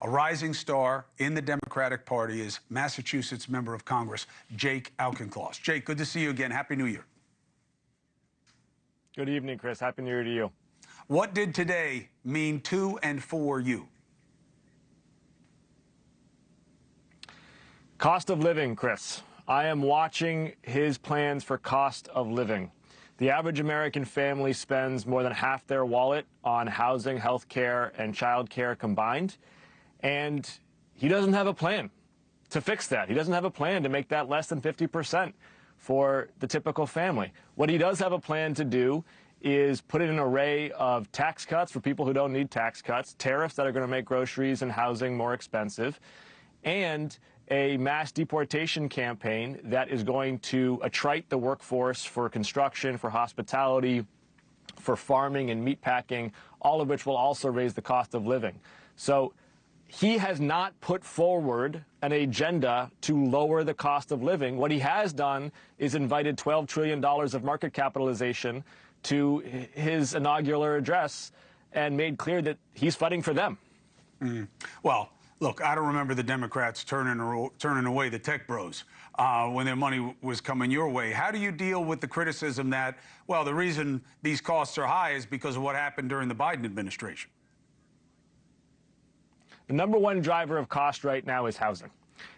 A rising star in the Democratic Party is Massachusetts member of Congress, Jake Auchincloss. Jake, good to see you again. Happy New Year. Good evening, Chris. Happy New Year to you. What did today mean to and for you? Cost of living, Chris. I am watching his plans for cost of living. The average American family spends more than half their wallet on housing, health care, and child care combined. And he doesn't have a plan to fix that. He doesn't have a plan to make that less than 50% for the typical family. What he does have a plan to do is put in an array of tax cuts for people who don't need tax cuts, tariffs that are going to make groceries and housing more expensive, and a mass deportation campaign that is going to attrite the workforce for construction, for hospitality, for farming and meatpacking, all of which will also raise the cost of living. So he has not put forward an agenda to lower the cost of living. What he has done is invited $12 trillion of market capitalization to his inaugural address and made clear that he's fighting for them. Well, look, I don't remember the Democrats turning away the tech bros when their money was coming your way. How do you deal with the criticism that, well, the reason these costs are high is because of what happened during the Biden administration? The number one driver of cost right now is housing.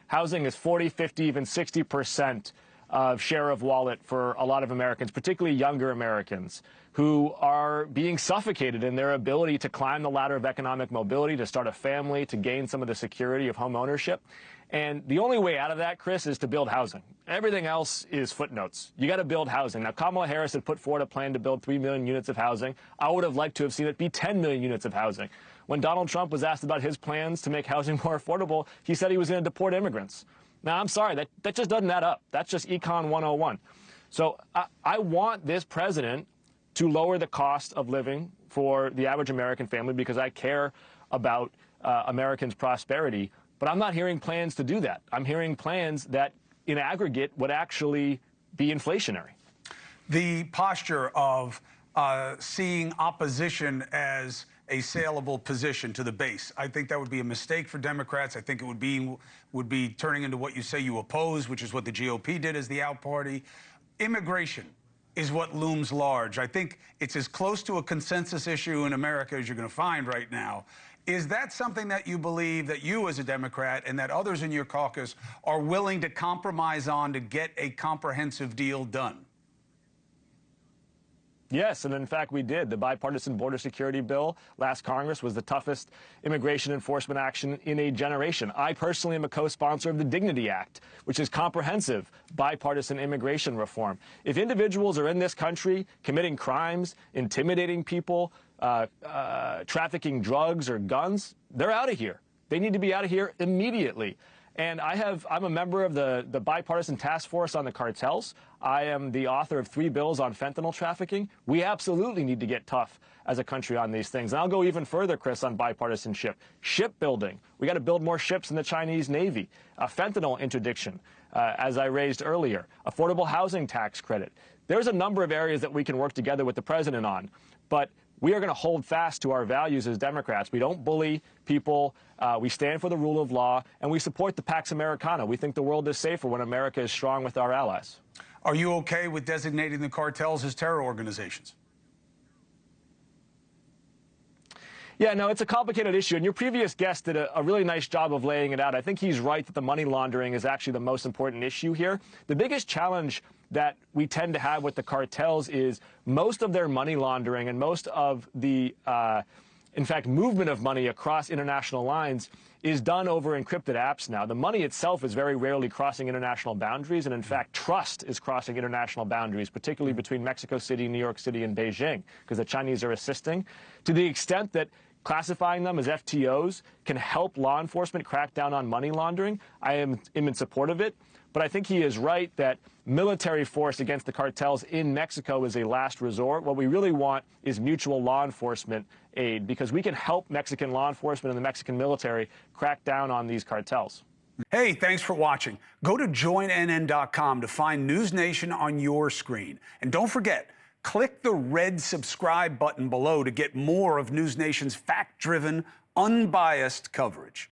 Housing is 40, 50, even 60% of share of wallet for a lot of Americans, particularly younger Americans, who are being suffocated in their ability to climb the ladder of economic mobility, to start a family, to gain some of the security of home ownership. And the only way out of that, Chris, is to build housing. Everything else is footnotes. You got to build housing. Now, Kamala Harris had put forward a plan to build 3 million units of housing. I would have liked to have seen it be 10 million units of housing. When Donald Trump was asked about his plans to make housing more affordable, he said he was going to deport immigrants. Now, I'm sorry, that just doesn't add up. That's just Econ 101. So I want this president to lower the cost of living for the average American family because I care about Americans' prosperity. But I'm not hearing plans to do that. I'm hearing plans that, in aggregate, would actually be inflationary. The posture of seeing opposition as a saleable position to the base, I think that would be a mistake for Democrats. I think it would be turning into what you say you oppose, which is what the GOP did as the out party. Immigration is what looms large. I think it's as close to a consensus issue in America as you're going to find right now. Is that something that you believe that you as a Democrat and that others in your caucus are willing to compromise on to get a comprehensive deal done? Yes, and in fact, we did. The bipartisan border security bill last Congress was the toughest immigration enforcement action in a generation. I personally am a co-sponsor of the Dignity Act, which is comprehensive bipartisan immigration reform. If individuals are in this country committing crimes, intimidating people, trafficking drugs or guns, they're out of here. They need to be out of here immediately. And I'm a member of the bipartisan task force on the cartels. I am the author of 3 bills on fentanyl trafficking. We absolutely need to get tough as a country on these things. And I'll go even further, Chris, on bipartisanship. Shipbuilding. We got to build more ships in the Chinese Navy. Fentanyl interdiction, as I raised earlier. Affordable housing tax credit. There's a number of areas that we can work together with the president on. But we are going to hold fast to our values as Democrats. We don't bully people. We stand for the rule of law, and we support the Pax Americana. We think the world is safer when America is strong with our allies. Are you okay with designating the cartels as terror organizations? Yeah, no, it's a complicated issue, and your previous guest did a really nice job of laying it out. I think he's right that the money laundering is actually the most important issue here. The biggest challenge that we tend to have with the cartels is most of their money laundering and most of the, in fact, movement of money across international lines is done over encrypted apps now. The money itself is very rarely crossing international boundaries, and in fact, trust is crossing international boundaries, particularly between Mexico City, New York City, and Beijing, because the Chinese are assisting. To the extent that classifying them as FTOs can help law enforcement crack down on money laundering, I am in support of it. But I think he is right that military force against the cartels in Mexico is a last resort. What we really want is mutual law enforcement aid, because we can help Mexican law enforcement and the Mexican military crack down on these cartels. Hey, thanks for watching. Go to joinnn.com to find NewsNation on your screen. And don't forget, click the red subscribe button below to get more of NewsNation's fact-driven, unbiased coverage.